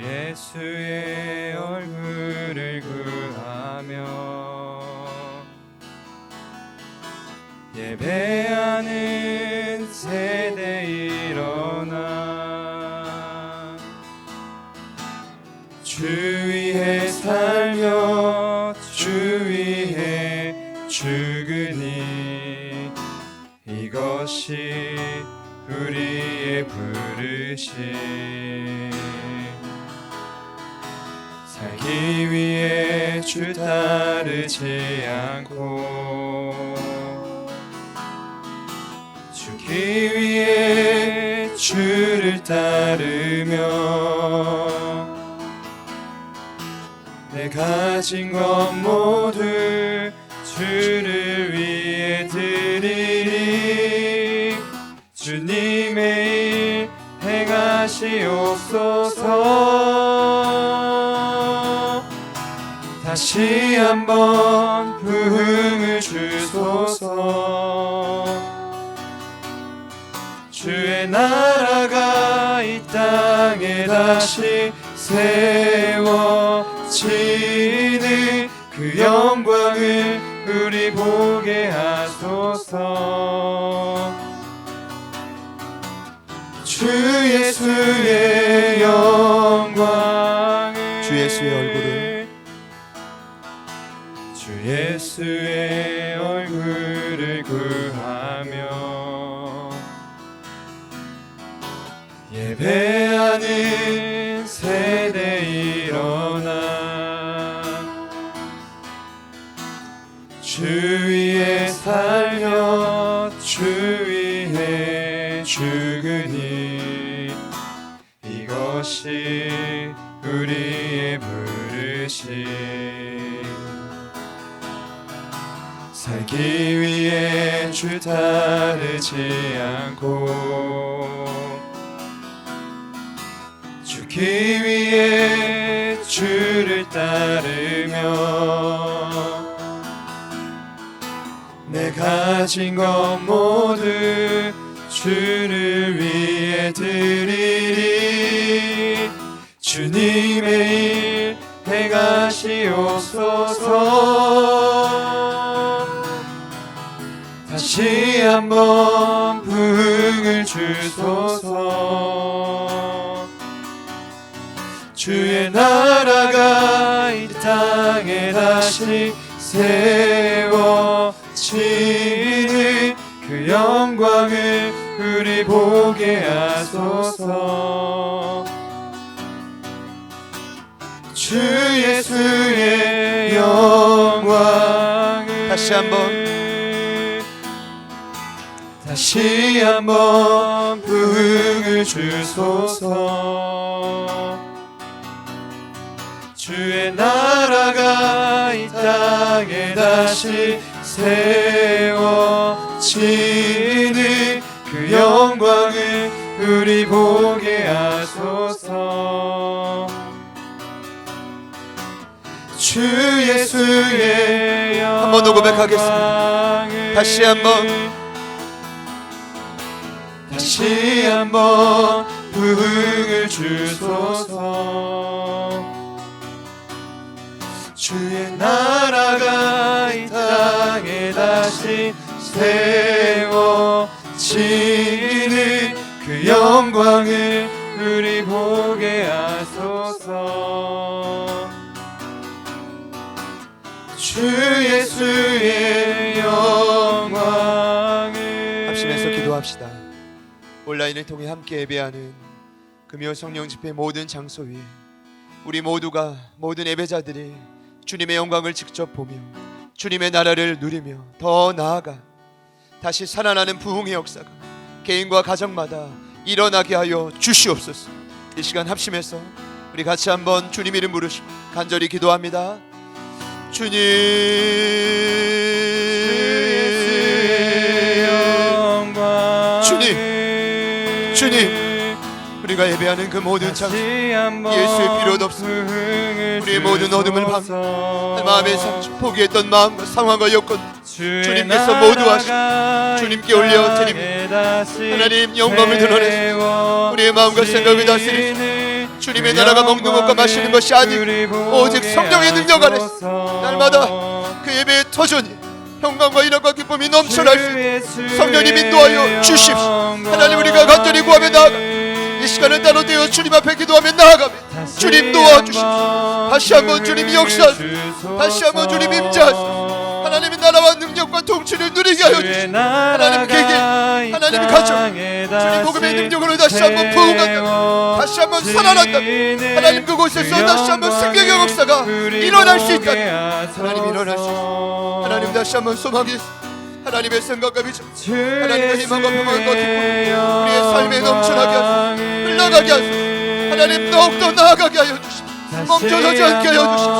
예수의 얼굴을 구하며 예배하는 세대 일어나 주 위에 살며 주 위에 죽으니 이것이 우리의 부르심. 살기 위해 주 따르지 않고 죽기 위해 주를 따르며 내 가진 것 모두 주를 위해 드리리. 주님의 일 행하시옵소서. 다시 한번 부흥을 주소서. 주의 나라가 이 땅에 다시 세워지는 그 영광을 우리 보게 하소서. 주 예수의 영광을, 주 예수의 얼굴을, 주 예수의 얼굴을 구하며 예배하는 세대 일어나 주 위에 살며 주 위에 죽으니 이것이 우리의 부르심. 살기 위해 주 따르지 않고 죽기 위해 주를 따르며 내 가진 것 모두 주를 위해 드리리. 주님의 일 행하시옵소서. 다시 한번 부흥을 주소서. 주의 나라가 이 땅에 다시 세워지는 그 영광을 우리 보게 하소서. 주 예수의 영광을 다시 한번 부흥을 주소서. 주의 나라가 이 땅에 다시 세워지는 그 영광을 우리 보게 하소서. 주 예수의 영광을 한 번 더 고백하겠습니다. 다시 한번 부흥을 주소서. 주의 나라가 이 땅에 다시 세워지는 그 영광을 우리 보게 하소서. 주 예수의 영광을 합심해서 기도합시다. 온라인을 통해 함께 예배하는 금요 성령 집회 모든 장소 위에 우리 모두가, 모든 예배자들이 주님의 영광을 직접 보며 주님의 나라를 누리며 더 나아가 다시 살아나는 부흥의 역사가 개인과 가정마다 일어나게 하여 주시옵소서. 이 시간 합심해서 우리 같이 한번 주님 이름 부르시고 간절히 기도합니다. 주님, 주님, 우리가 예배하는 그 모든 장소 예수의 필요도 없습니다. 우리의 모든 어둠을 방해, 마음의 상처, 포기했던 마음과 상황과 여건 주님께서 모두 하시고 주님께 올려드립니다. 하나님 영광을 드러내소서. 우리의 마음과 생각을 다스리시고 주님의 나라가 먹는 것과 마시는 것이 아니고 오직 성령의 능력 안에서 날마다 그 예배의 터전이 평강과 일함과 기쁨이 넘쳐날 수 있도록 성령님 인도하여 주십시오. 하나님, 우리가 간절히 구하며 나아가 이 시간을 따로 떼어 주님 앞에 기도하며 나아가며 주님 도와주십시오. 다시 한번 주님이 역사하시고 다시 한번 주님 임재하시고 하나님의 나라와 능력과 통치를 누리게 하여 주시고 하나님 계획, 하나님 가정, 주님 복음의 능력으로 다시 한번 부흥한다면 다시 한번 살아난다면 하나님 그곳에서 다시 한번 생명의 역사가 일어날 수 있다면 하나님 일어날 수 있습니다. 하나님 다시 한번 소망이 하나님의 생각과 비전, 하나님의 희망과 평안과 기쁨 우리의 삶에 넘쳐나게 하소서. 흘러가게 하소서. 하나님 더욱더 나아가게 하여 주십시오. 멈춰서지 않게 하여 주십시오.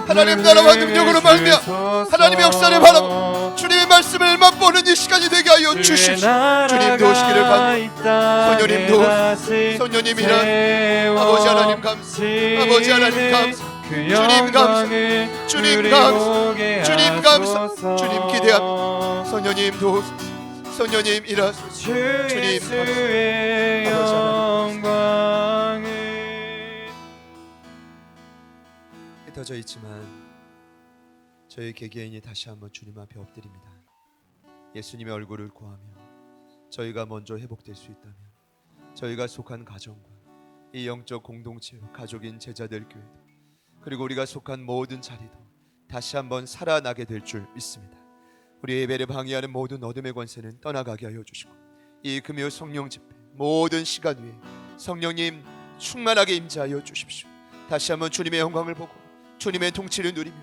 하나님 나라와 능력으로 말미암아 하나님의 역사를 바라보고 주님의 말씀을 맛보는 이 시간이 되게 하여 주십시오. 주님 도우시기를 바랍니다. 선녀님 도우시고 선녀님이라 아버지 하나님 감사, 아버지 하나님 감사, 주님 감사, 주님 감사, 주님 감사, 주님 기대합니다. 선녀님 도우소서, 선녀님 일하소서, 주님 감사, 아버지 하나님 흩어져 있지만 저희 개개인이 다시 한번 주님 앞에 엎드립니다. 예수님의 얼굴을 구하며 저희가 먼저 회복될 수 있다면 저희가 속한 가정과 이 영적 공동체 가족인 제자들 교회도 그리고 우리가 속한 모든 자리도 다시 한번 살아나게 될 줄 믿습니다. 우리 예배를 방해하는 모든 어둠의 권세는 떠나가게 하여 주시고 이 금요 성령 집회 모든 시간 위에 성령님 충만하게 임재하여 주십시오. 다시 한번 주님의 영광을 보고 주님의 통치를 누리며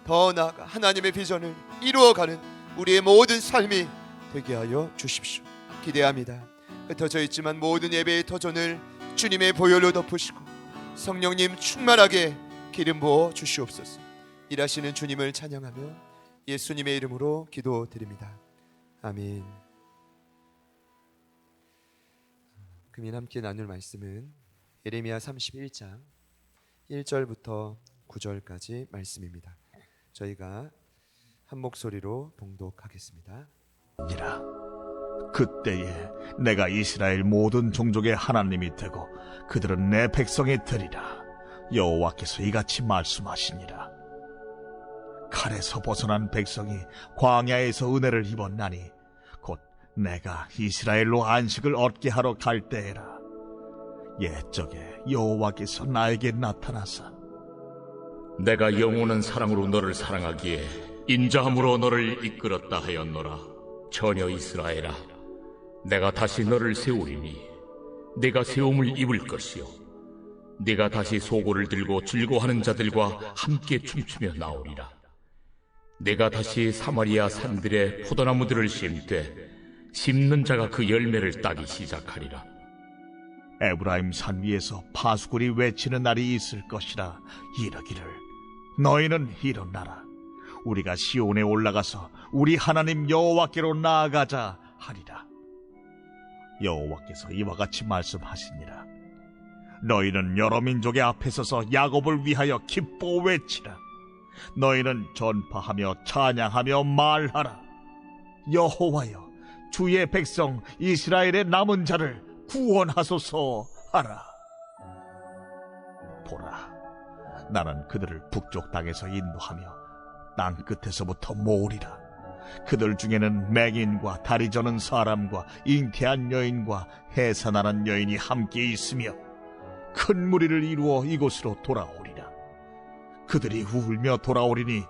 더 나아가 하나님의 비전을 이루어가는 우리의 모든 삶이 되게 하여 주십시오. 기대합니다. 흩어져 있지만 모든 예배의 터전을 주님의 보혈로 덮으시고 성령님 충만하게 기름 부어 주시옵소서. 일하시는 주님을 찬양하며 예수님의 이름으로 기도드립니다. 아멘. 금일 함께 나눌 말씀은 예레미야 31장 1절부터 9절까지 말씀입니다. 저희가 한 목소리로 봉독하겠습니다. 그때에 내가 이스라엘 모든 종족의 하나님이 되고 그들은 내 백성이 되리라. 여호와께서 이같이 말씀하시니라. 칼에서 벗어난 백성이 광야에서 은혜를 입었나니 곧 내가 이스라엘로 안식을 얻게 하러 갈 때에라. 옛적에 여호와께서 나에게 나타나사 내가 영원한 사랑으로 너를 사랑하기에 인자함으로 너를 이끌었다 하였노라. 처녀 이스라엘아, 내가 다시 너를 세우리니 네가 세움을 입을 것이요 네가 다시 소고를 들고 즐거워하는 자들과 함께 춤추며 나오리라. 내가 다시 사마리아 산들에 포도나무들을 심되 심는 자가 그 열매를 따기 시작하리라. 에브라임 산 위에서 파수꾼이 외치는 날이 있을 것이라. 이르기를 너희는 일어나라. 우리가 시온에 올라가서 우리 하나님 여호와께로 나아가자 하리라. 여호와께서 이와 같이 말씀하시니라. 너희는 여러 민족의 앞에 서서 야곱을 위하여 기뻐 외치라. 너희는 전파하며 찬양하며 말하라. 여호와여, 주의 백성 이스라엘의 남은 자를 구원하소서 하라. 보라, 나는 그들을 북쪽 땅에서 인도하며 땅 끝에서부터 모으리라. 그들 중에는 맹인과 다리 저는 사람과 잉태한 여인과 해산하는 여인이 함께 있으며 큰 무리를 이루어 이곳으로 돌아오리라. 그들이 울며 돌아오리니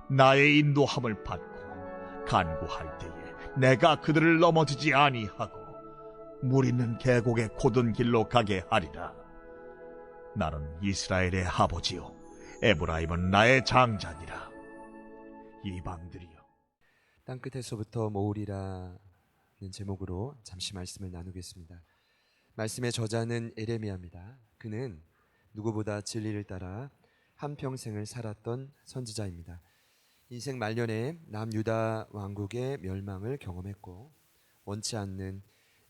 나의 인도함을 받고 간구할 때에 내가 그들을 넘어지지 아니하고 물 있는 계곡의 곧은 길로 가게 하리라. 나는 이스라엘의 아버지요 에브라임은 나의 장자니라. 이방들이여, 땅끝에서부터 모으리라는 제목으로 잠시 말씀을 나누겠습니다. 말씀의 저자는 예레미야입니다. 그는 누구보다 진리를 따라 한평생을 살았던 선지자입니다. 인생 말년에 남유다 왕국의 멸망을 경험했고 원치 않는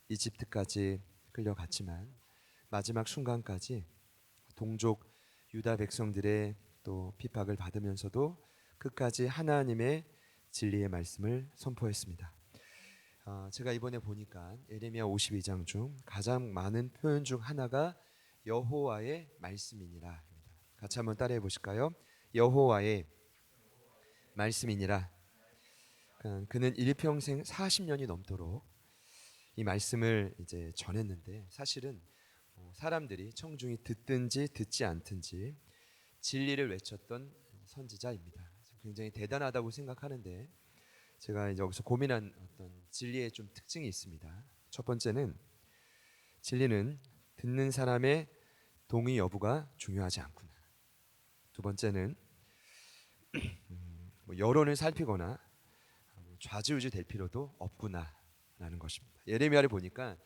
이집트까지 끌려갔지만 마지막 순간까지 동족 유다 백성들의 또 핍박을 받으면서도 끝까지 하나님의 진리의 말씀을 선포했습니다. 제가 이번에 보니까 예레미야 52장 중 가장 많은 표현 중 하나가 여호와의 말씀이니라. 같이 한번 따라해 보실까요? 여호와의 말씀이니라. 그는 일평생 40년이 넘도록 이 말씀을 이제 전했는데, 사실은 사람들이 청중이 듣든지 듣지 않든지 진리를 외쳤던 선지자입니다. 굉장히 대단하다고 생각하는데, 제가 이제 여기서 고민한 어떤 진리의 좀 특징이 있습니다. 첫 번째는, 진리는 듣는 사람의 동의 여부가 중요하지 않구나. 두 번째는 여론을 살피거나 좌지우지 될 필요도 없구나라는 것입니다. 예레미야를 보니까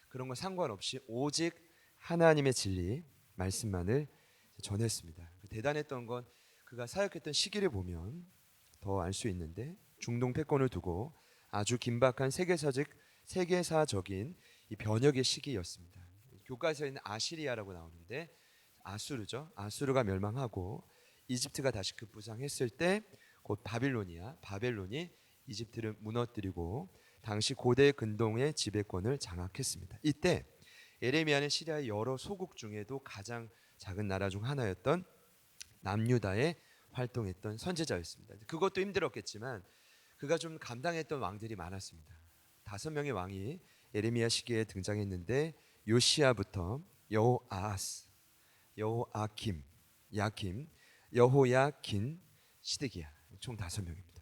그런 거 상관없이 오직 하나님의 진리 말씀만을 전했습니다. 대단했던 건 그가 사역했던 시기를 보면 더 알 수 있는데, 중동 패권을 두고 아주 긴박한 세계사적인 이 변혁의 시기였습니다. 교과서에는 아시리아라고 나오는데 아수르죠. 아수르가 멸망하고 이집트가 다시 급부상했을 때 곧 바벨론이 이집트를 무너뜨리고 당시 고대 근동의 지배권을 장악했습니다. 이때 예레미야는 시리아의 여러 소국 중에도 가장 작은 나라 중 하나였던 남유다에 활동했던 선지자였습니다. 그것도 힘들었겠지만 그가 좀 감당했던 왕들이 많았습니다. 5명의 왕이 예레미야 시기에 등장했는데, 요시야부터 여호아하스, 여호아김, 야김, 여호야긴, 시드기야, 총 5명입니다.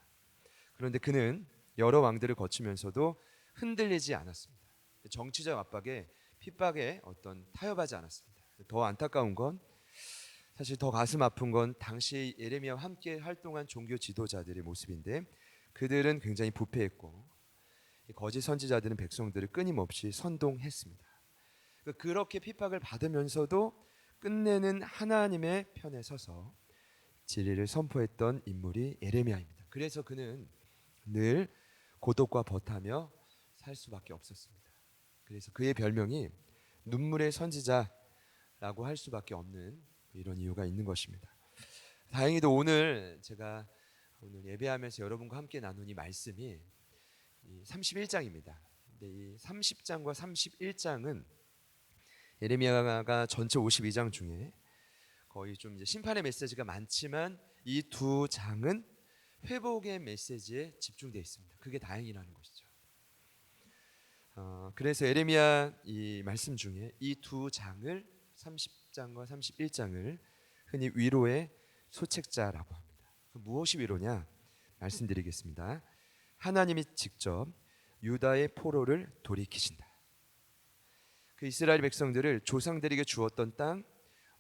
그런데 그는 여러 왕들을 거치면서도 흔들리지 않았습니다. 정치적 압박에 핍박에 타협하지 않았습니다. 더 안타까운 건, 사실 더 가슴 아픈 건 당시 예레미야와 함께 활동한 종교 지도자들의 모습인데, 그들은 굉장히 부패했고 거짓 선지자들은 백성들을 끊임없이 선동했습니다. 그렇게 핍박을 받으면서도 끝내는 하나님의 편에 서서 진리를 선포했던 인물이 예레미야입니다. 그래서 그는 늘 고독과 벗하며 살 수밖에 없었습니다. 그래서 그의 별명이 눈물의 선지자라고 할 수밖에 없는 이런 이유가 있는 것입니다. 다행히도 오늘 제가 예배하면서 여러분과 함께 나눈 이 말씀이 31장입니다. 근데 이 30장과 31장은 예레미야가 전체 52장 중에 거의 좀 이제 심판의 메시지가 많지만, 이 두 장은 회복의 메시지에 집중되어 있습니다. 그게 다행이라는 것이죠. 그래서 예레미야 이 말씀 중에 이 두 장을, 30장과 31장을 흔히 위로의 소책자라고 합니다. 무엇이 위로냐? 말씀드리겠습니다. 하나님이 직접 유다의 포로를 돌이키신다. 그 이스라엘 백성들을 조상들에게 주었던 땅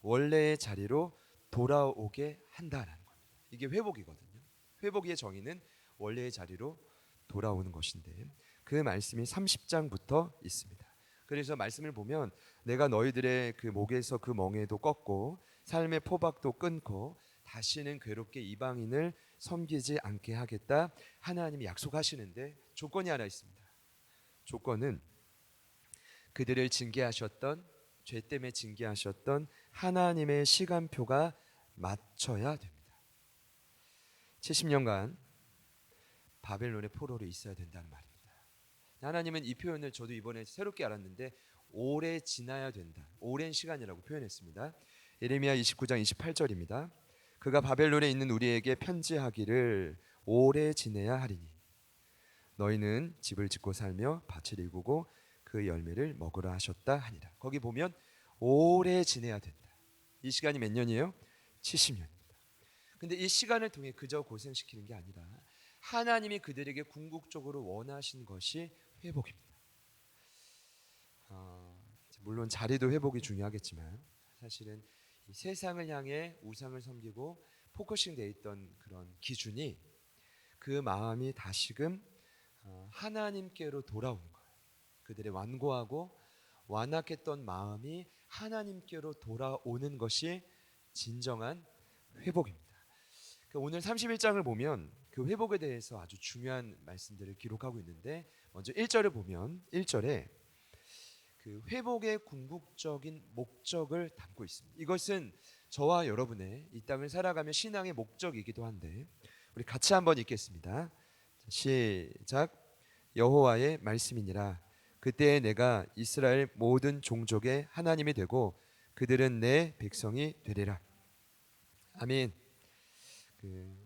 원래의 자리로 돌아오게 한다라는 겁니다. 이게 회복이거든요. 회복의 정의는 원래의 자리로 돌아오는 것인데, 그 말씀이 30장부터 있습니다. 그래서 말씀을 보면, 내가 너희들의 그 목에서 그 멍에도 꺾고 삶의 포박도 끊고 다시는 괴롭게 이방인을 섬기지 않게 하겠다, 하나님이 약속하시는데 조건이 하나 있습니다. 조건은 그들을 징계하셨던, 죄 때문에 징계하셨던 하나님의 시간표가 맞춰야 됩니다. 70년간 바벨론의 포로로 있어야 된다는 말입니다. 하나님은 이 표현을 저도 이번에 새롭게 알았는데, 오래 지나야 된다, 오랜 시간이라고 표현했습니다. 예레미야 29장 28절입니다. 그가 바벨론에 있는 우리에게 편지하기를 오래 지내야 하리니 너희는 집을 짓고 살며 밭을 일구고 그 열매를 먹으라 하셨다 하니라. 거기 보면 오래 지내야 된다. 이 시간이 몇 년이에요? 70년입니다. 근데 이 시간을 통해 그저 고생시키는 게 아니라 하나님이 그들에게 궁극적으로 원하신 것이 회복입니다. 물론 자리도 회복이 중요하겠지만, 사실은 이 세상을 향해 우상을 섬기고 포커싱 돼 있던 그런 기준이, 그 마음이 다시금 하나님께로 돌아오는 거예요. 그들의 완고하고 완악했던 마음이 하나님께로 돌아오는 것이 진정한 회복입니다. 오늘 31장을 보면 그 회복에 대해서 아주 중요한 말씀들을 기록하고 있는데, 먼저 1절을 보면 1절에 그 회복의 궁극적인 목적을 담고 있습니다. 이것은 저와 여러분의 이 땅을 살아가며 신앙의 목적이기도 한데, 우리 같이 한번 읽겠습니다. 시작. 여호와의 말씀이니라. 그때에 내가 이스라엘 모든 종족의 하나님이 되고 그들은 내 백성이 되리라. 아멘. 이제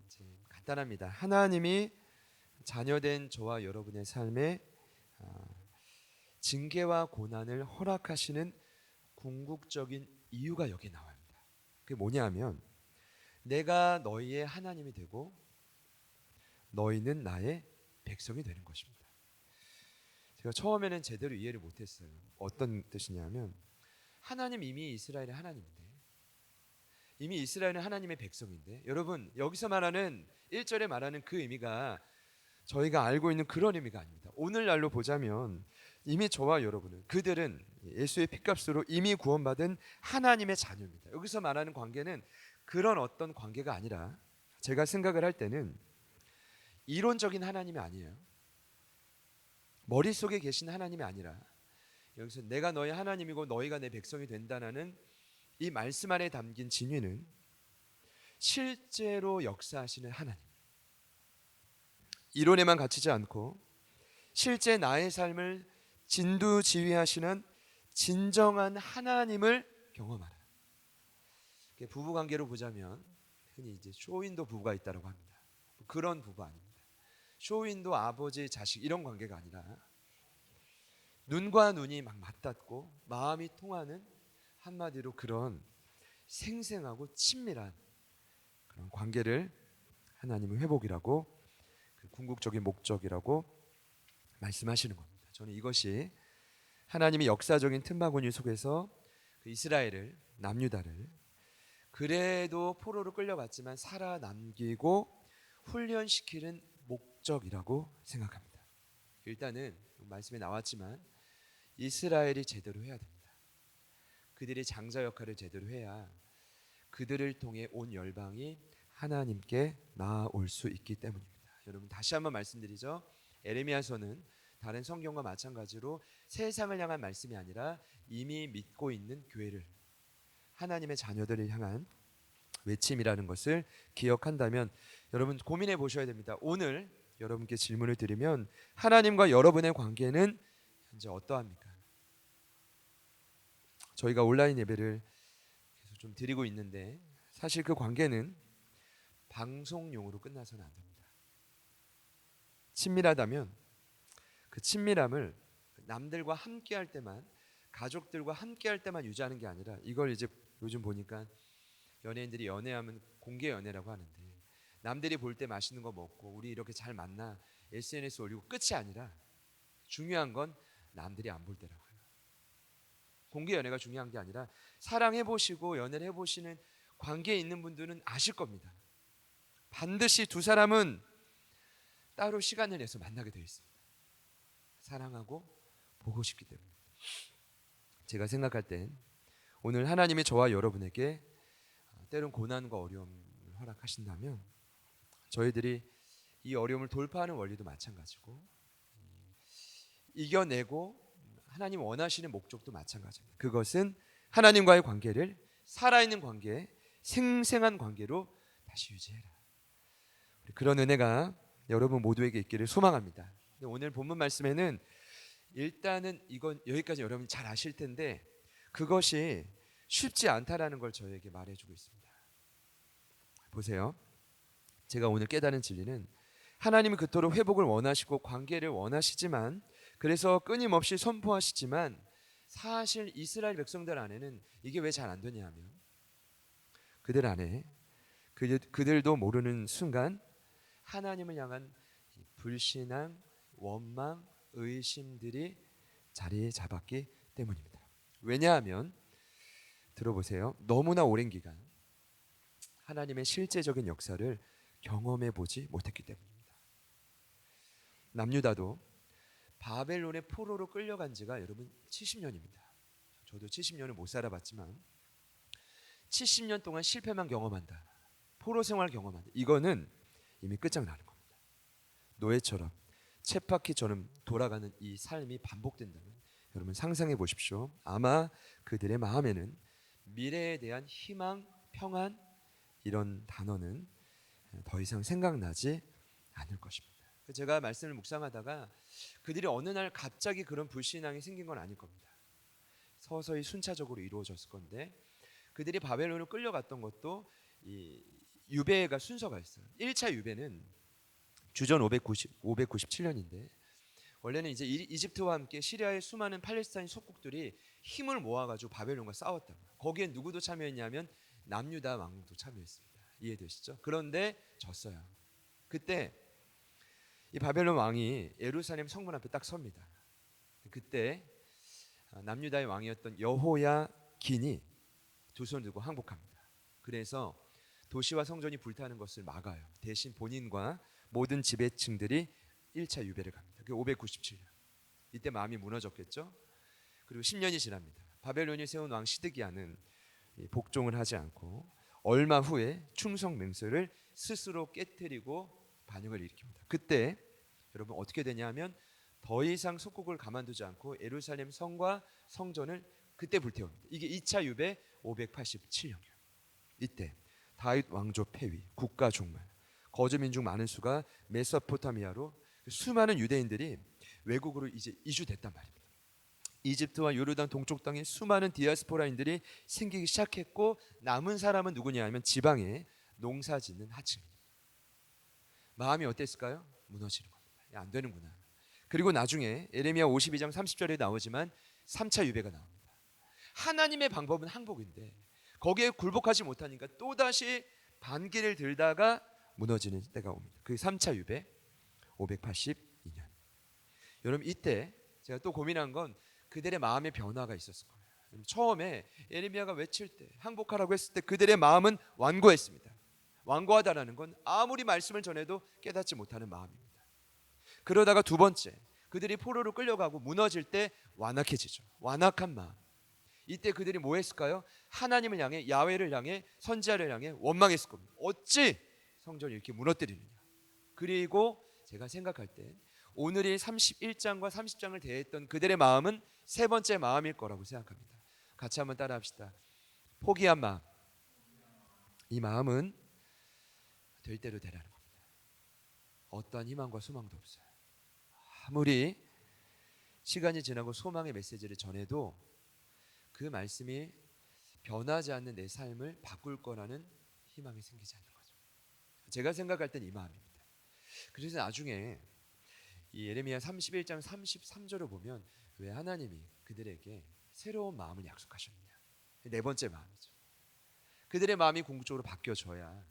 간단합니다. 하나님이 자녀된 저와 여러분의 삶에 징계와 고난을 허락하시는 궁극적인 이유가 여기에 나옵니다. 그게 뭐냐면 내가 너희의 하나님이 되고 너희는 나의 백성이 되는 것입니다. 제가 처음에는 제대로 이해를 못했어요. 어떤 뜻이냐면 하나님 이미 이스라엘의 하나님인데, 이미 이스라엘은 하나님의 백성인데, 여러분 여기서 말하는 1절에 말하는 그 의미가 저희가 알고 있는 그런 의미가 아닙니다. 오늘날로 보자면 이미 저와 여러분은, 그들은 예수의 피값으로 이미 구원받은 하나님의 자녀입니다. 여기서 말하는 관계는 그런 어떤 관계가 아니라, 제가 생각을 할 때는 이론적인 하나님이 아니에요. 머릿속에 계신 하나님이 아니라 여기서 내가 너희 하나님이고 너희가 내 백성이 된다는 이 말씀 안에 담긴 진위는 실제로 역사하시는 하나님, 이론에만 갇히지 않고 실제 나의 삶을 진두지휘하시는 진정한 하나님을 경험하라. 부부관계로 보자면 흔히 이제 쇼윈도 부부가 있다고 합니다. 그런 부부 아닙니다. 쇼윈도 아버지 자식 이런 관계가 아니라 눈과 눈이 막 맞닿고 마음이 통하는, 한마디로 그런 생생하고 친밀한 그런 관계를 하나님은 회복이라고, 그 궁극적인 목적이라고 말씀하시는 겁니다. 저는 이것이 하나님이 역사적인 틈바구니 속에서 그 이스라엘을, 남유다를 그래도 포로로 끌려갔지만 살아남기고 훈련시키는 목적이라고 생각합니다. 일단은 말씀에 나왔지만 이스라엘이 제대로 해야 됩니다. 그들이 장자 역할을 제대로 해야 그들을 통해 온 열방이 하나님께 나아올 수 있기 때문입니다. 여러분 다시 한번 말씀드리죠. 에레미야서는 다른 성경과 마찬가지로 세상을 향한 말씀이 아니라 이미 믿고 있는 교회를, 하나님의 자녀들을 향한 외침이라는 것을 기억한다면 여러분 고민해 보셔야 됩니다. 오늘 여러분께 질문을 드리면 하나님과 여러분의 관계는 현재 어떠합니까? 저희가 온라인 예배를 계속 좀 드리고 있는데 사실 그 관계는 방송용으로 끝나서는 안 됩니다. 친밀하다면 그 친밀함을 남들과 함께 할 때만, 가족들과 함께 할 때만 유지하는 게 아니라, 이걸 이제 요즘 보니까 연예인들이 연애하면 공개 연애라고 하는데, 남들이 볼 때 맛있는 거 먹고 우리 이렇게 잘 만나 SNS 올리고 끝이 아니라 중요한 건 남들이 안 볼 때라고요. 공개 연애가 중요한 게 아니라 사랑해 보시고 연애를 해 보시는 관계에 있는 분들은 아실 겁니다. 반드시 두 사람은 따로 시간을 내서 만나게 되어 있습니다. 사랑하고 보고 싶기 때문에. 제가 생각할 땐 오늘 하나님이 저와 여러분에게 때론 고난과 어려움을 허락하신다면 저희들이 이 어려움을 돌파하는 원리도 마찬가지고 이겨내고 하나님 원하시는 목적도 마찬가지입니다. 그것은 하나님과의 관계를 살아있는 관계, 생생한 관계로 다시 유지해라. 그런 은혜가 여러분 모두에게 있기를 소망합니다. 오늘 본문 말씀에는 일단은 이건 여기까지 여러분이 잘 아실 텐데 그것이 쉽지 않다라는 걸 저에게 말해주고 있습니다. 보세요. 제가 오늘 깨달은 진리는 하나님은 그토록 회복을 원하시고 관계를 원하시지만, 그래서 끊임없이 선포하시지만 사실 이스라엘 백성들 안에는 이게 왜 잘 안 되냐 하면 그들 안에 그들도 모르는 순간 하나님을 향한 불신앙, 원망, 의심들이 자리 잡았기 때문입니다. 왜냐하면 들어보세요. 너무나 오랜 기간 하나님의 실제적인 역사를 경험해 보지 못했기 때문입니다. 남유다도 바벨론의 포로로 끌려간 지가 여러분 70년입니다. 저도 70년을 못 살아봤지만 70년 동안 실패만 경험한다, 포로 생활 경험한다, 이거는 이미 끝장나는 겁니다. 노예처럼 쳇바퀴처럼 돌아가는 이 삶이 반복된다면 여러분 상상해 보십시오. 아마 그들의 마음에는 미래에 대한 희망, 평안 이런 단어는 더 이상 생각나지 않을 것입니다. 제가 말씀을 묵상하다가 그들이 어느 날 갑자기 그런 불신앙이 생긴 건 아닐 겁니다. 서서히 순차적으로 이루어졌을 건데 그들이 바벨론으로 끌려갔던 것도 이 유배가 순서가 있어요. 1차 유배는 주전 597년인데 원래는 이제 이집트와 함께 시리아의 수많은 팔레스타인 속국들이 힘을 모아가지고 바벨론과 싸웠다. 거기에 누구도 참여했냐면 남유다 왕도 참여했습니다. 이해되시죠? 그런데 졌어요. 그때 이 바벨론 왕이 예루살렘 성문 앞에 딱 섭니다. 그때 남유다의 왕이었던 여호야긴이 두 손을 들고 항복합니다. 그래서 도시와 성전이 불타는 것을 막아요. 대신 본인과 모든 지배층들이 1차 유배를 갑니다. 그게 597년. 이때 마음이 무너졌겠죠. 그리고 10년이 지납니다. 바벨론이 세운 왕 시드기야는 복종을 하지 않고 얼마 후에 충성 맹세를 스스로 깨뜨리고 반역을 일으킵니다. 그때 여러분 어떻게 되냐면 더 이상 속국을 가만두지 않고 예루살렘 성과 성전을 그때 불태웁니다. 이게 2차 유배 587년이에요. 이때 다윗 왕조 폐위, 국가 종말, 거주 민족 많은 수가 메소포타미아로 수많은 유대인들이 외국으로 이제 이주됐단 말입니다. 이집트와 요르단 동쪽 땅에 수많은 디아스포라인들이 생기기 시작했고 남은 사람은 누구냐 하면 지방에 농사 짓는 하층입니다. 마음이 어땠을까요? 무너지는 겁니다. 야, 안 되는구나. 그리고 나중에 에레미야 52장 30절에 나오지만 3차 유배가 나옵니다. 하나님의 방법은 항복인데 거기에 굴복하지 못하니까 또다시 반기를 들다가 무너지는 때가 옵니다. 그 3차 유배 582년. 여러분 이때 제가 또 고민한 건 그들의 마음의 변화가 있었을 거예요. 처음에 에레미야가 외칠 때 항복하라고 했을 때 그들의 마음은 완고했습니다. 완고하다라는 건 아무리 말씀을 전해도 깨닫지 못하는 마음입니다. 그러다가 두 번째 그들이 포로로 끌려가고 무너질 때 완악해지죠. 완악한 마음. 이때 그들이 뭐 했을까요? 하나님을 향해 야훼를 향해 선지자를 향해 원망했을 겁니다. 어찌 성전을 이렇게 무너뜨리느냐. 그리고 제가 생각할 때 오늘이 31장과 30장을 대했던 그들의 마음은 세 번째 마음일 거라고 생각합니다. 같이 한번 따라합시다. 포기한 마음. 이 마음은 될 대로 되라는 겁니다. 어떠한 희망과 소망도 없어요. 아무리 시간이 지나고 소망의 메시지를 전해도 그 말씀이 변하지 않는 내 삶을 바꿀 거라는 희망이 생기지 않는 거죠. 제가 생각할 땐 이 마음입니다. 그래서 나중에 이 예레미야 31장 33절을 보면 왜 하나님이 그들에게 새로운 마음을 약속하셨느냐. 네 번째 마음이죠. 그들의 마음이 궁극적으로 바뀌어져야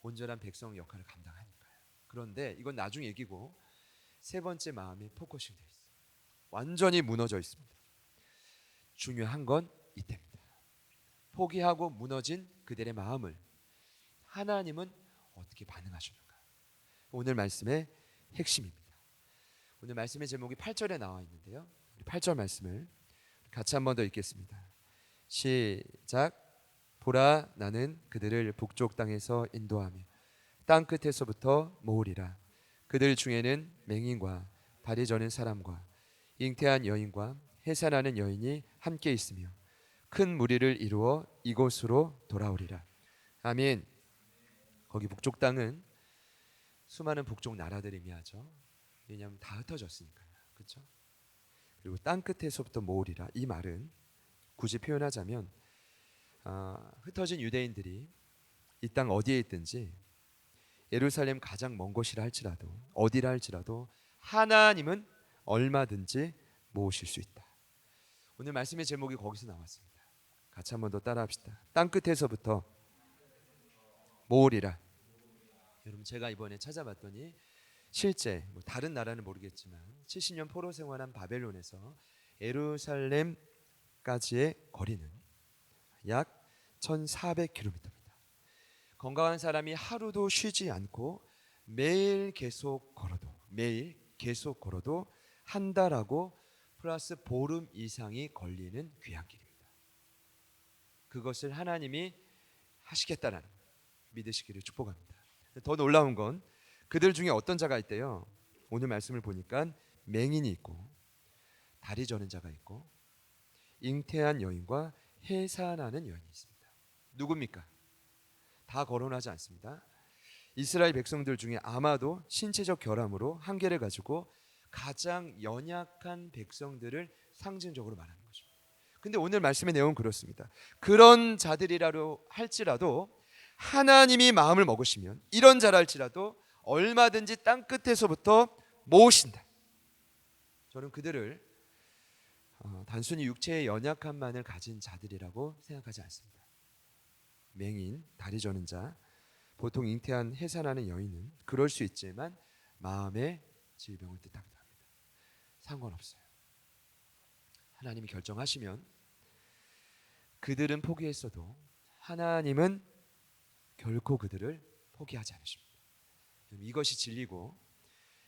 온전한 백성 역할을 감당하니까요. 그런데 이건 나중 얘기고 세 번째 마음이 포커싱 되어 있어요. 완전히 무너져 있습니다. 중요한 건 이때입니다. 포기하고 무너진 그들의 마음을 하나님은 어떻게 반응하시는가? 오늘 말씀의 핵심입니다. 오늘 말씀의 제목이 8절에 나와 있는데요. 8절 말씀을 같이 한 번 더 읽겠습니다. 시작. 보라, 나는 그들을 북쪽 땅에서 인도하며 땅 끝에서부터 모으리라. 그들 중에는 맹인과 다리 저는 사람과 잉태한 여인과 해산하는 여인이 함께 있으며 큰 무리를 이루어 이곳으로 돌아오리라. 아멘. 거기 북쪽 땅은 수많은 북쪽 나라들을 의미하죠. 왜냐하면 다 흩어졌으니까요. 그렇죠? 그리고 땅 끝에서부터 모으리라. 이 말은 굳이 표현하자면 흩어진 유대인들이 이 땅 어디에 있든지 예루살렘 가장 먼 곳이라 할지라도 어디라 할지라도 하나님은 얼마든지 모으실 수 있다. 오늘 말씀의 제목이 거기서 나왔습니다. 같이 한 번 더 따라합시다. 땅 끝에서부터 모으리라. 여러분 제가 이번에 찾아봤더니 실제 다른 나라는 모르겠지만 70년 포로 생활한 바벨론에서 예루살렘까지의 거리는 약 1400km입니다. 건강한 사람이 하루도 쉬지 않고 매일 계속 걸어도 한 달하고 플러스 보름 이상이 걸리는 귀한 길입니다. 그것을 하나님이 하시겠다라는 믿으시기를 축복합니다. 더 놀라운 건 그들 중에 어떤 자가 있대요. 오늘 말씀을 보니까 맹인이 있고 다리 저는 자가 있고 잉태한 여인과 해산하는 여인이 있습니다. 누굽니까? 다 거론하지 않습니다. 이스라엘 백성들 중에 아마도 신체적 결함으로 한계를 가지고 가장 연약한 백성들을 상징적으로 말하는 거죠. 근데 오늘 말씀의 내용은 그렇습니다. 그런 자들이라도 할지라도 하나님이 마음을 먹으시면 이런 자랄지라도 얼마든지 땅 끝에서부터 모으신다. 저는 그들을 단순히 육체의 연약함만을 가진 자들이라고 생각하지 않습니다. 맹인, 다리 저는 자, 보통 잉태한 해산하는 여인은 그럴 수 있지만 마음의 질병을 뜻하기도 합니다. 상관없어요. 하나님이 결정하시면 그들은 포기했어도 하나님은 결코 그들을 포기하지 않으십니다. 이것이 진리고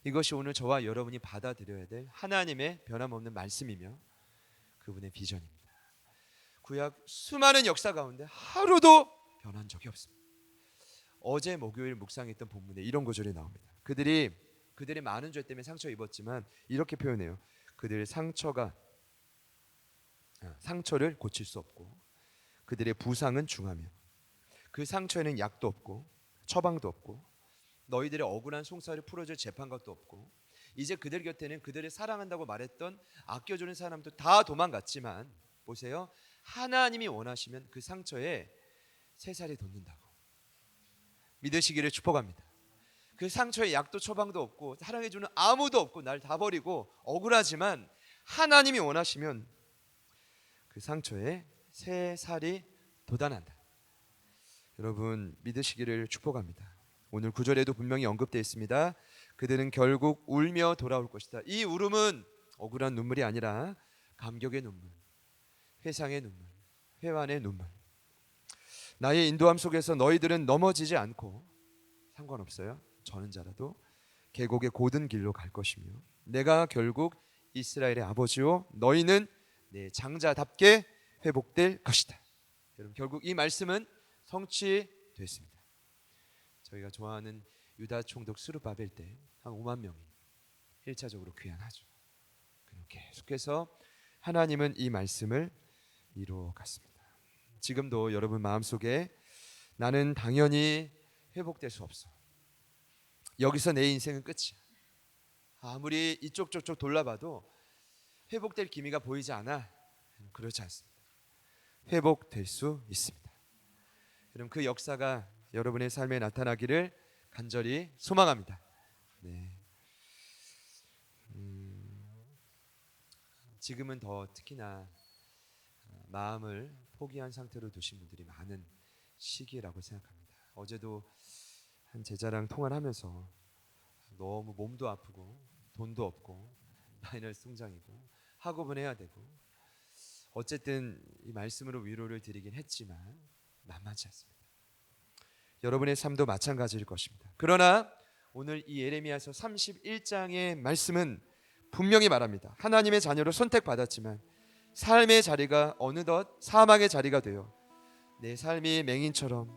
이것이 오늘 저와 여러분이 받아들여야 될 하나님의 변함없는 말씀이며 그분의 비전입니다. 구약 수많은 역사 가운데 하루도 변한 적이 없습니다. 어제 목요일 묵상했던 본문에 이런 구절이 나옵니다. 그들의 많은 죄 때문에 상처 입었지만 이렇게 표현해요. 그들의 상처를 고칠 수 없고 그들의 부상은 중하며 그 상처에는 약도 없고 처방도 없고 너희들의 억울한 송사를 풀어줄 재판관도 없고 이제 그들 곁에는 그들을 사랑한다고 말했던 아껴주는 사람도 다 도망갔지만 보세요. 하나님이 원하시면 그 상처에 새살이 돋는다고 믿으시기를 축복합니다. 그 상처에 약도 처방도 없고 사랑해주는 아무도 없고 날 다 버리고 억울하지만 하나님이 원하시면 그 상처에 새살이 돋아난다. 여러분 믿으시기를 축복합니다. 오늘 구절에도 분명히 언급되어 있습니다. 그들은 결국 울며 돌아올 것이다. 이 울음은 억울한 눈물이 아니라 감격의 눈물, 회상의 눈물, 회환의 눈물. 나의 인도함 속에서 너희들은 넘어지지 않고 상관없어요. 저는 자라도 계곡의 고든 길로 갈 것이며 내가 결국 이스라엘의 아버지요 너희는 내 장자답게 회복될 것이다. 여러분 결국 이 말씀은 성취됐습니다. 저희가 좋아하는 유다 총독 스룹바벨 때 한 5만 명이 1차적으로 귀환하죠. 계속해서 하나님은 이 말씀을 이루어 갔습니다. 지금도 여러분 마음속에 나는 당연히 회복될 수 없어. 여기서 내 인생은 끝이야. 아무리 이쪽 저쪽 돌아봐도 회복될 기미가 보이지 않아. 그렇지 않습니다. 회복될 수 있습니다. 여러분 그 역사가 여러분의 삶에 나타나기를 간절히 소망합니다. 네. 지금은 더 특히나 마음을 포기한 상태로 두신 분들이 많은 시기라고 생각합니다. 어제도 한 제자랑 통화를 하면서 너무 몸도 아프고 돈도 없고 마이너스 통장이고 학업은 해야 되고 어쨌든 이 말씀으로 위로를 드리긴 했지만 만만치 않습니다. 여러분의 삶도 마찬가지일 것입니다. 그러나 오늘 이 예레미야서 31장의 말씀은 분명히 말합니다. 하나님의 자녀로 선택받았지만 삶의 자리가 어느덧 사망의 자리가 되어 내 삶이 맹인처럼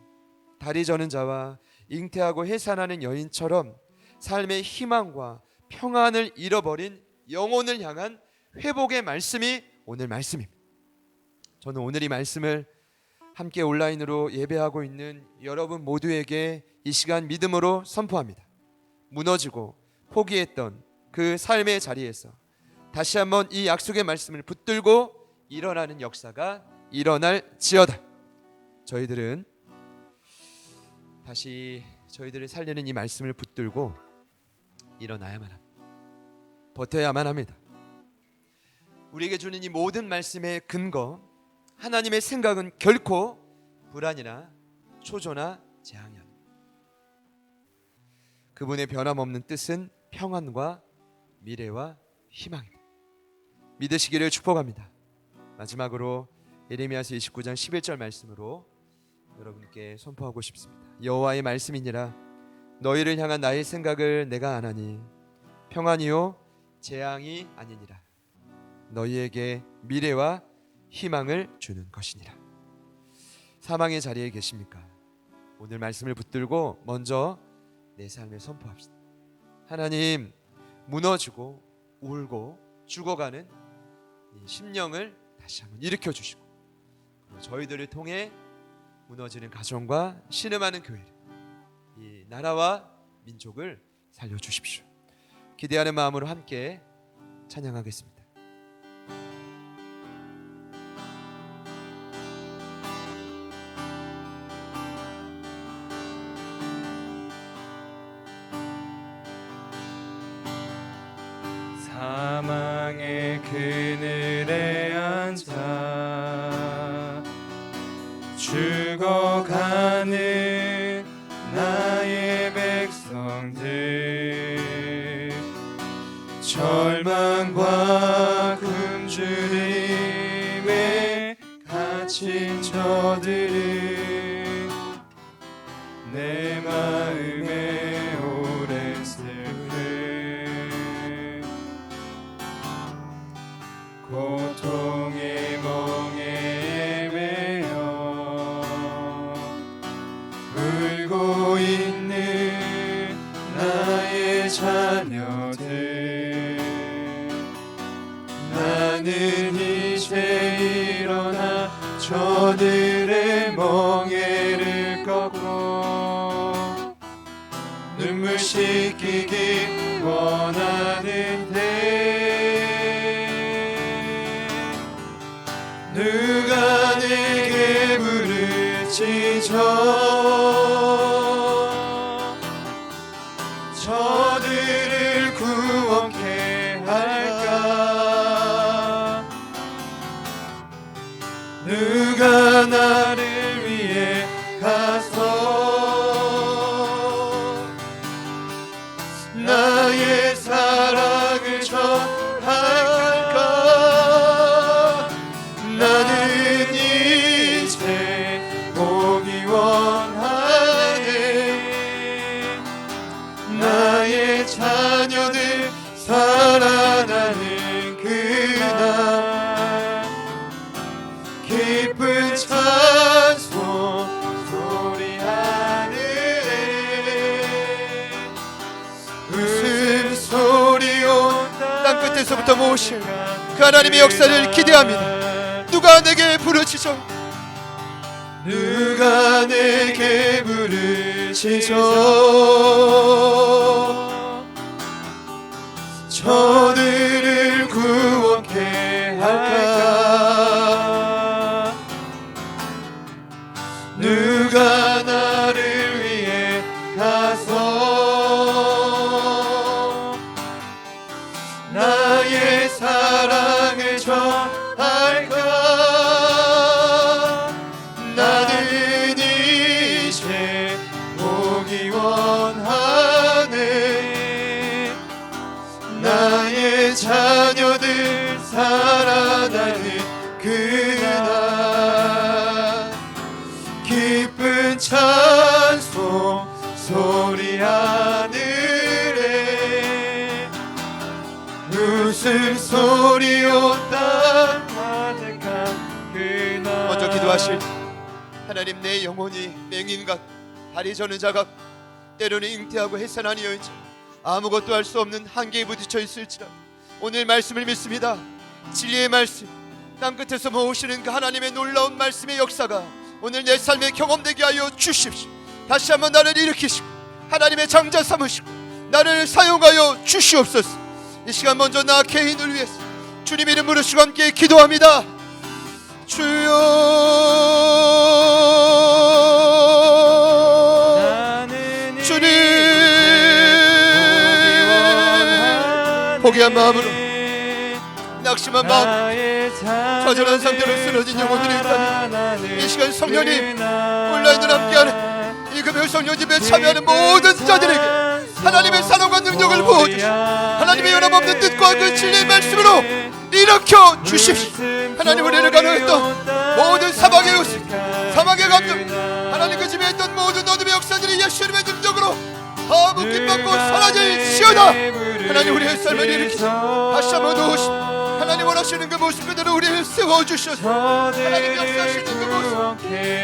다리 저는 자와 잉태하고 해산하는 여인처럼 삶의 희망과 평안을 잃어버린 영혼을 향한 회복의 말씀이 오늘 말씀입니다. 저는 오늘 이 말씀을 함께 온라인으로 예배하고 있는 여러분 모두에게 이 시간 믿음으로 선포합니다. 무너지고 포기했던 그 삶의 자리에서 다시 한번 이 약속의 말씀을 붙들고 일어나는 역사가 일어날지어다. 저희들은 다시 저희들을 살리는 이 말씀을 붙들고 일어나야만 합니다. 버텨야만 합니다. 우리에게 주는 이 모든 말씀의 근거, 하나님의 생각은 결코 불안이나 초조나 재앙이 아닙니다. 그분의 변함없는 뜻은 평안과 미래와 희망입니다. 믿으시기를 축복합니다. 마지막으로 예레미야서 29장 11절 말씀으로 여러분께 선포하고 싶습니다. 여호와의 말씀이니라 너희를 향한 나의 생각을 내가 아나니 평안이요 재앙이 아니니라 너희에게 미래와 희망을 주는 것이니라. 사망의 자리에 계십니까? 오늘 말씀을 붙들고 먼저 내 삶에 선포합시다. 하나님, 무너지고 울고 죽어가는 이 심령을 다시 한번 일으켜 주시고 저희들을 통해 무너지는 가정과 신음하는 교회를 이 나라와 민족을 살려주십시오. 기대하는 마음으로 함께 찬양하겠습니다. 죽어가는 나의 백성들, 절망과 굶주림에 갇힌 저들을 내 마음에 오랜 슬픔, 고통의 멍에 매여 울고 있는 나의 자녀들, 나는 이제 일어나 저들의 멍에를 꺾고 눈물 씻기기 원하는데, 누가 내게 부르짖어 저들을 구원케 할까? 누가 나를 위해 가서 나의 사랑을 전할까? 나는 이제 보기 원하네. 나의 자녀들 살아나는 그날, 기쁜 찬송 소리 하늘에 웃음소리 온 땅 끝에서부터 모으실 그 하나님의 역사를 기대합니다. 누가 내게 부르짖어 누가 내게 부르짖어 저들을 구원케 할까? 누가 나를 위해 가서 나의 사랑을 전할까? 나는 이제 보기 원하네. 나의 자녀들 살아나는 그날, 기쁜 찬송 소리 하늘에 웃음소리 온땅 가득한 그날. 먼저 기도하실 하나님, 내 영혼이 맹인 같 다리 저는 자 같 때로는 잉태하고 해산하니여인지 아무것도 할 수 없는 한계에 부딪혀 있을지라 오늘 말씀을 믿습니다. 진리의 말씀, 땅끝에서 모으시는 그 하나님의 놀라운 말씀의 역사가 오늘 내 삶에 경험되게 하여 주십시오. 다시 한번 나를 일으키시고 하나님의 장자 삼으시고 나를 사용하여 주시옵소서. 이 시간 먼저 나 개인을 위해서 주님 이름 부르시고 함께 기도합니다. 주여, 주님, 포기한 마음으로, 낙심한 마음, 좌절한 상태로 쓰러진 영혼들이 있다면 이 시간 성령님 온라인으로 함께하는 이 금요 성령 집에 참여하는 모든 자들에게 하나님의 사랑과 능력을 부어주시고 하나님의 연합없는 뜻과 그 진리의 말씀으로 일으켜 주십시오. 하나님, 우리를 가로했던 모든 사망의 요새, 사망의 감정, 하나님 그 집에 있던 모든 어둠의 역사들이 예수님의 능력으로 다 묶임받고 사라질시어다. 하나님, 우리의 삶을 일으키시고 다시 한번 도우시고 하나님 원하시는 그 모습 그대로 우리를 세워주셔서 하나님 역사하시는 그 모습,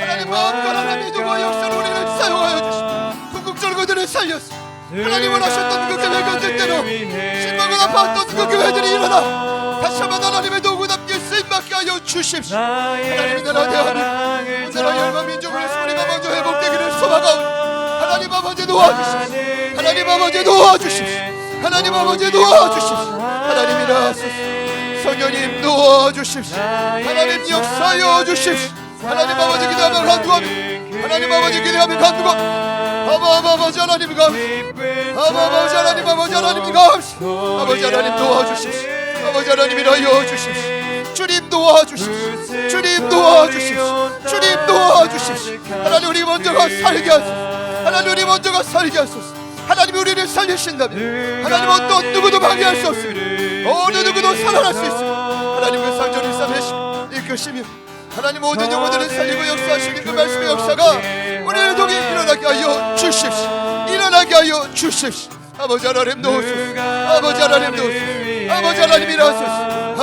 하나님 마음과 하나님의 도와 역사로 우리를 사용하여 주시고 궁극적으로 그들을 살렸어. 하나님 원하셨던 그 계획은 뜻대로 실망을 아파했던 그 교회들이 일어나 다시 한번 하나님의 도구답게 쓰임받게 하여 주십시오. 하나님, 나라 대하니 나라 열방 민족을 소리가 먼저 회복되기를 소망하오니 하나님 아버지 도와주십시오. 하나님 아버지 도와주십시오. 하나님 아버지 도와주십시오. 하나님 일하소서. 성령님 도와주십시오. 하나님 역사하여 주십시오. 하나님 아버지 기대하며 간두하며 하나님 아버지 기대하며 간두고 아버지 하나님 감사합니다. 아버지 하나님, 아버지 하나님 감사합니다. 아버지 하나님 도와주십시오. 아버지 하나님 일하여 주십시오. 주님 도와주십시오. 주님 도와주십시오. 주님 도와주십시오. 주십시오. 하나님 우리 먼저가 살게 하소서. 하나님 우리 먼저가 살게 하소서. 하나님 우리를 살리신다면 하나님 어떤 누구도 방해할 수 없습니다. 어느 누구도 살아날 수 있습니다. 하나님 그 상전을 삼으시고 이끄시며 하나님 모든 영혼들을 살리고 역사하시는 그 말씀의 역사가 우리를 통해 일어나게 하여 주십시오. 일어나게 하여 주십시오. 아버지 하나님 도우소서. 아버지 하나님 도우소서. 아버지 하나님 일하소서.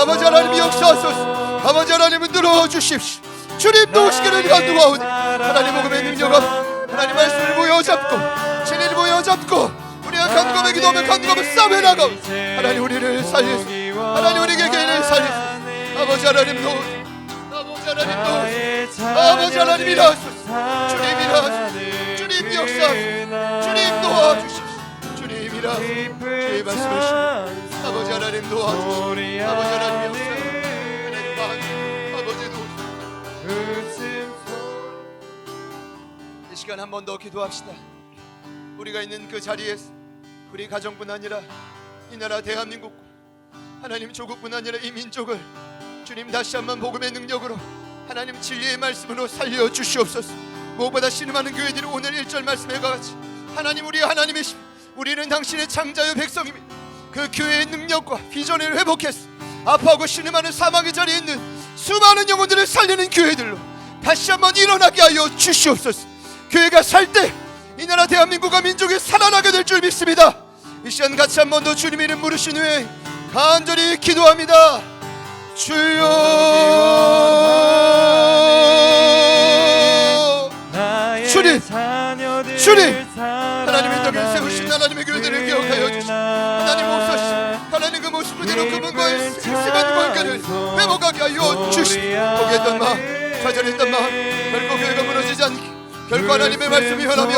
아버지 하나님 역사하소서. 아버지 하나님은 들어주십시오. 주님 도우시기를 간구하오니 하나님 복음의 능력과 하나님 말씀을 보여잡고 진리를 보여잡고 우리가 간구하며 기도하며 간구하며 싸움에 나가오. 하나님 우리를 살리소서. 하나님 우리에게 개인을 살리소서. 아버지 하나님 도우소서. 아버지 하나님 도우소서. 아버지 하나님 일하소서. 주님 일하소서. 주님 역사하소서. 주님 도와주십시오. 주님 일하소서. 주의 말씀을 주시오. 아버지 하나님 도와주십시오. 아버지 하나님 역사하소서. 하나님 마음 아버지 도우소서. 이 시간 한 번 더 기도합시다. 우리가 있는 그 자리에서 우리 가정뿐 아니라 이 나라 대한민국 하나님 조국뿐 아니라 이 민족을 주님 다시 한번 복음의 능력으로 하나님 진리의 말씀으로 살려 주시옵소서. 무엇보다 신음하는 교회들이 오늘 1절 말씀에 같이 하나님 우리 하나님이시며 우리는 당신의 창자요 백성입니다. 그 교회의 능력과 비전을 회복해서 아파하고 신음하는 사망의 자리에 있는 수많은 영혼들을 살리는 교회들로 다시 한번 일어나게 하여 주시옵소서. 교회가 살 때 이 나라 대한민국과 민족이 살아나게 될 줄 믿습니다. 이 시간 같이 한 번 더 주님 이름 부르신 후에 간절히 기도합니다. 주여 주님 주님 하나님의 떡을 세우신 하나님의 교회들을 기억하여 주시고 하나님 목사님 하나님 그 모습 그대로 그분과의 생생한 관계를 회복하게 하여 주시고 포기했던 마음 좌절했던 마음 결코 교회가 무너지지 않게 결코 하나님의 말씀이 변하며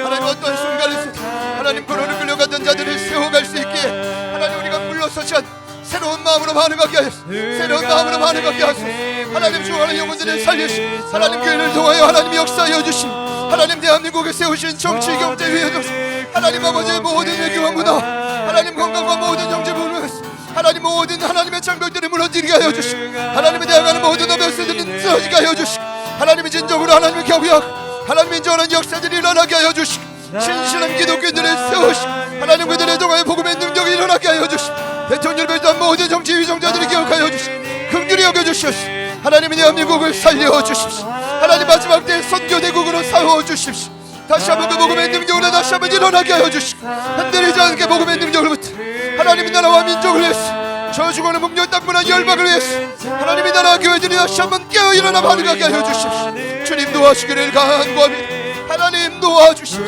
하나님 어떤 순간에서 하나님 그로를 끌려갔던 자들을 세워갈 수 있기에 하나님 우리가 물러서지 않고 새로운 마음으로 반응하게 하소서. 새로운 마음으로 반응하게 하소서. 하나님 주하는 영혼들을 살리시고 하나님 교회를 통하여 하나님 역사하여 주시고 하나님 대한민국에 세우신 정치 경제 위에도 하나님 아버지의 모든 외교와 문화 하나님 건강과 모든 정치 부분에서 하나님 모든 하나님의 장벽들을 무너지게 하여 주시고 하나님의 대항하는 모든 어벼스들은 쓰러지게 하여 주시고 하나님의 진정으로 하나님의 경외하고 하나님의 인정하는 역사들이 일어나게 하여 주시고 신실한 기독교인들을 세우시고 하나님 그들의 동안의 복음의 능력이 일어나게 하여 주시고 대통령을 비롯한 모든 정치 위정자들을 기억하여 주시고 긍휼히 여겨주시옵시고 하나님의 대한민국을 살려주십시오. 하나님 마지막 때의 선교대국으로 세워주십시오. 다시 한번 그 복음의 능력으로 다시 한번 일어나게 하여 주시고 흔들리지 않게 복음의 능력으로부터 하나님의 나라와 민족을 위해서 저 죽어는 목련 땅문화 열방을 위해서 하나님의 나라 교회들이 다시 한번 깨어 일어나 반응하게 하여 주십시오. 주님 도와주기를 간구합니다. 하나님 도와주십시오.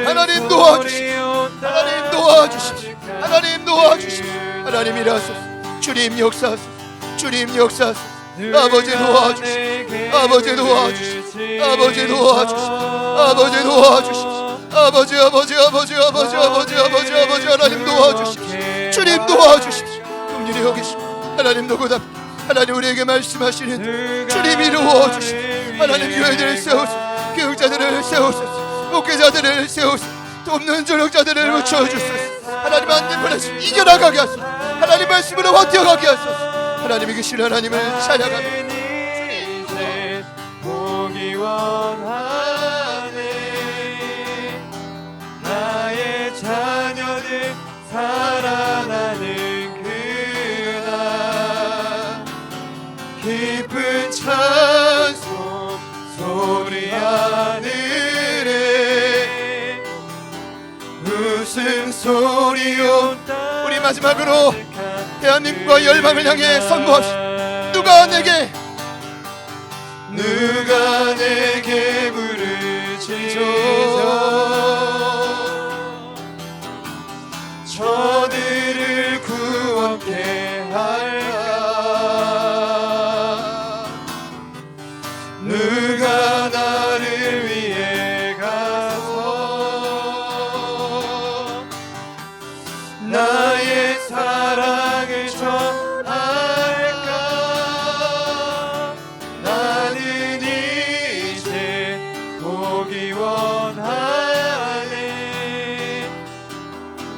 하나님 도와주십시오. 하나님 도와주십시오. 하나님 도와주십시오. 하나님 일하소서. 주님 역사하소서. 주님 역사하소서. 아버지 도와주십시오. 아버지 도와주십시오. 아버지 도와주십시오. 아버지 도와주십시오. 아버지 아버지 아버지 아버지 아버지 아버지 아버지 하나님 도와주십시오. 주님 도와주십시오. 긍휼히 여기시고 하나님 누구다 하나님 우리에게 말씀하시는 주님 이루어주십시오. 하나님 교회들을 세우소서. 교육자들을 세우소서. 목회자들을 세우소서. 돕는 조력자들을 붙여주소서. 하나님 안된 보내시 이겨나가게 하소서. 하나님 말씀으로 버텨가게 하소서. 하나님이 계신 하나님을 찬양하며 이제 보기 원하네. 나의 자녀들 살아나는 그날 깊은 찬송 소리 하늘에 웃음소리 온다. 우리 마지막으로 대한민국과 열방을 향해 선포합시다. 누가 내게 부르짖어 저들을 구원케 할까. 누가 나를 위해 가서 나의 사랑을 전할까. 나는 이제 보기 원하네.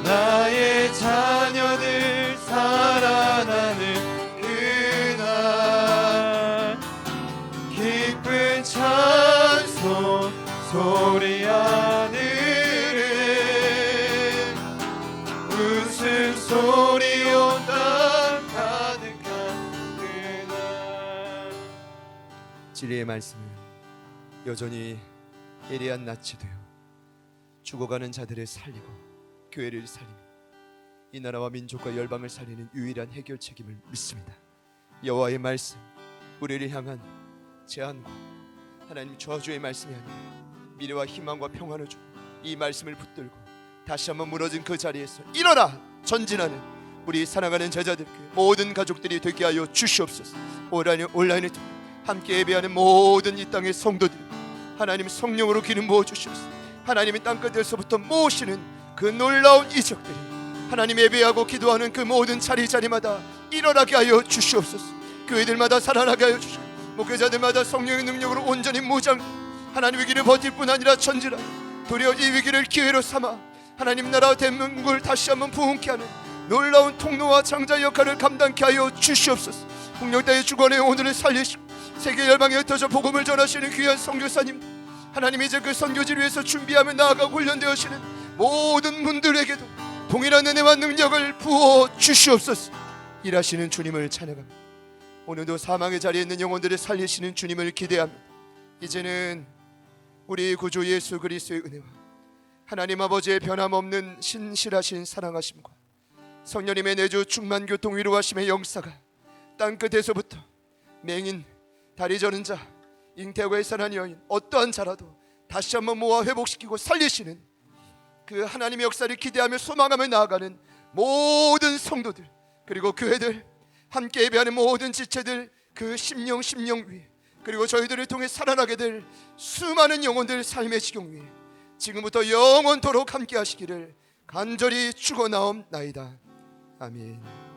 나의 자녀들 살아나는 그날 깊은 찬송 소리 하늘에 웃음소리 온 땅 가득한 그날. 진리의 말씀은 여전히 예리한 낯이 되어 죽어가는 자들을 살리고 교회를 살리며 이 나라와 민족과 열방을 살리는 유일한 해결책임을 믿습니다. 여호와의 말씀, 우리를 향한 제안과 하나님 저주의 말씀이 아니라 미래와 희망과 평안을 주고 이 말씀을 붙들고 다시 한번 무너진 그 자리에서 일어나 전진하는 우리 사랑하는 제자들께 모든 가족들이 되게 하여 주시옵소서. 온라인을 통해 함께 예배하는 모든 이 땅의 성도들 하나님 성령으로 기름 부어 주시옵소서. 하나님의 땅끝에서부터 모으시는 그 놀라운 이적들이 하나님 예배하고 기도하는 그 모든 자리마다 일어나게 하여 주시옵소서. 교회들마다 살아나게 하여 주시옵소서. 목회자들마다 성령의 능력으로 온전히 무장 하나님 위기를 버틸 뿐 아니라 전진하여 도리어 이 위기를 기회로 삼아 하나님 나라 대문국을 다시 한번 부흥케 하는 놀라운 통로와 장자 역할을 감당케 하여 주시옵소서. 북녘 땅의 주권의 오늘을 살리시고 세계 열방에 흩어져 복음을 전하시는 귀한 선교사님 하나님 이제 그 선교지를 위해서 준비하며 나아가고 훈련되어지는 모든 분들에게도 동일한 은혜와 능력을 부어 주시옵소서. 일하시는 주님을 찬양합니다. 오늘도 사망의 자리에 있는 영혼들을 살리시는 주님을 기대합니다. 이제는 우리 구주 예수 그리스도의 은혜와 하나님 아버지의 변함없는 신실하신 사랑하심과 성령님의 내주 충만 교통 위로하심의 영사가 땅끝에서부터 맹인, 다리 저는 자, 잉태하고 해산한 여인 어떠한 자라도 다시 한번 모아 회복시키고 살리시는 그 하나님의 역사를 기대하며 소망하며 나아가는 모든 성도들 그리고 교회들 함께 예배하는 모든 지체들 그 심령 위에 그리고 저희들을 통해 살아나게 될 수많은 영혼들 삶의 지경 위에 지금부터 영원토록 함께 하시기를 간절히 축원하옵나이다. 아멘.